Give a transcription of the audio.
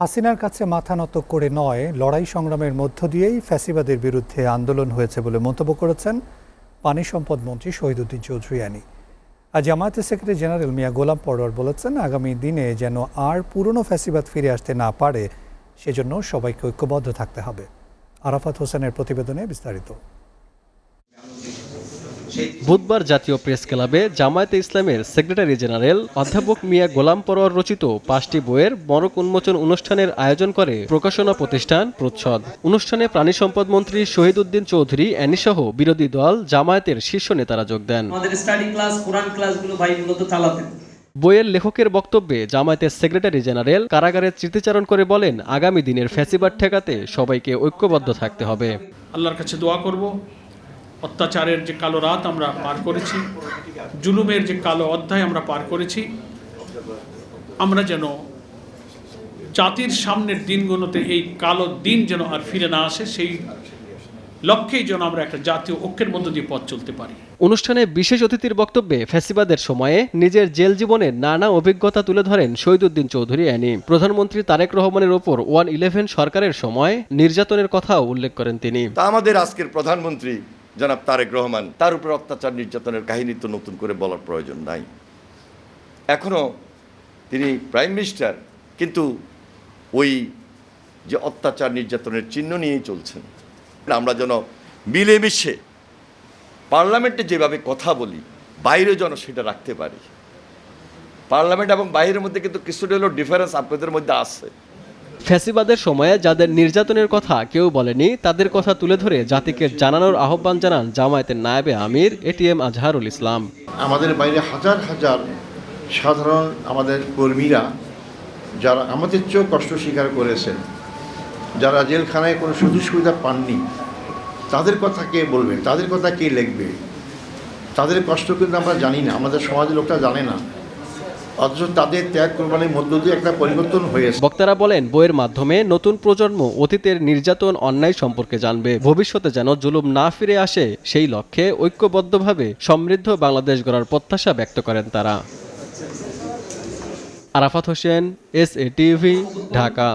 হাসিনার কাছে মাথা নত করে নয়, লড়াই সংগ্রামের মধ্য দিয়েই ফ্যাসিবাদের বিরুদ্ধে আন্দোলন হয়েছে বলে মন্তব্য করেছেন পানি সম্পদ মন্ত্রী শহীদুদ্দিন চৌধুরী আনি। আর জামায়াতের সেক্রেটারি জেনারেল মিয়া গোলাম পরোয়ার বলেছেন, আগামী দিনে যেন আর পুরনো ফ্যাসিবাদ ফিরে আসতে না পারে সেজন্য সবাইকে ঐক্যবদ্ধ থাকতে হবে। আরাফাত হোসেনের প্রতিবেদনে বিস্তারিত। বুধবার জাতীয় প্রেস ক্লাবে জামায়াতে ইসলামের সেক্রেটারি জেনারেল অধ্যাপক মিয়া গোলাম পরোয়ার রচিত 5টি বইয়ের মরক উন্মোচন অনুষ্ঠানের আয়োজন করে প্রকাশনা প্রতিষ্ঠান প্রচ্ছদ। অনুষ্ঠানে প্রাণী সম্পদ মন্ত্রী শহীদুদ্দিন চৌধুরী আনি সহ বিরোধী দল জামায়াতের শীর্ষ নেতারা যোগ দেন। বইয়ের লেখকের বক্তব্যে জামায়াতের সেক্রেটারি জেনারেল কারাগারের স্মৃতিচারণ করে বলেন, আগামী দিনের ফ্যাসিবাদ ঠেকাতে সবাইকে ঐক্যবদ্ধ থাকতে হবে। আল্লাহর কাছে দোয়া করব, অত্যাচারের যে কালো রাত আমরা পার করেছি, জুলুমের যে কালো অধ্যায় আমরা পার করেছি, আমরা যেন জাতির সামনের দিনগুলোতে এই কালো দিন যেন আর ফিরে না আসে, সেই লক্ষ্যেই যেন আমরা একটা জাতীয় ঐক্যের মধ্য দিয়ে পথ চলতে পারি। অনুষ্ঠানে বিশেষ অতিথির বক্তব্যে ফ্যাসিবাদের সময়ে নিজের জেল জীবনের নানা অভিজ্ঞতা তুলে ধরেন শহীদুদ্দিন চৌধুরী আনি। প্রধানমন্ত্রী তারেক রহমানের ওপর 111 সরকারের সময় নির্যাতনের কথাও উল্লেখ করেন তিনি। আমাদের আজকের প্রধানমন্ত্রী জনাব তারেক রহমান, তার উপর অত্যাচার নির্যাতনের কাহিনী তো নতুন করে বলার প্রয়োজন নাই। এখনো তিনি প্রাইম মিনিস্টার, কিন্তু ওই যে অত্যাচার নির্যাতনের চিহ্ন নিয়েই চলছেন। আমরা যেন মিলেমিশে পার্লামেন্টে যেভাবে কথা বলি, বাইরে যেন সেটা রাখতে পারি। পার্লামেন্ট এবং বাইরের মধ্যে কিন্তু কিছুটা হলেও ডিফারেন্স আপনাদের মধ্যে আছে। ফ্যাসিবাদের সময়ে যাদের নির্যাতনের কথা কেউ বলেনি, তাদের কথা তুলে ধরে জাতিকে জানানোর আহ্বান জানান জামায়াতের নায়েবে আমির এটিএম আজহারুল ইসলাম। আমাদের বাইরে হাজার হাজার সাধারণ আমাদের কর্মীরা যারা আমাদের চেয়েও কষ্ট স্বীকার করেছেন, যারা জেলখানায় কোনো সুযোগ সুবিধা পাননি, তাদের কথা কে বলবে, তাদের কথা কে লিখবে? তাদের কষ্ট কিন্তু আমরা জানি না, আমাদের সমাজের লোকটা জানে না, অথচ তাদের ত্যাগ কোরবানির মধ্য দিয়ে একটা পরিবর্তন হয়েছে। বক্তারা বলেন, বইয়ের মাধ্যমে নতুন প্রজন্ম অতীতের নির্যাতন অন্যায় সম্পর্কে জানবে, ভবিষ্যতে যেন জুলুম না ফিরে আসে সেই লক্ষ্যে ঐক্যবদ্ধভাবে সমৃদ্ধ বাংলাদেশ গড়ার প্রত্যাশা ব্যক্ত করেন তারা। Arafat Hossain, SA TV, Dhaka.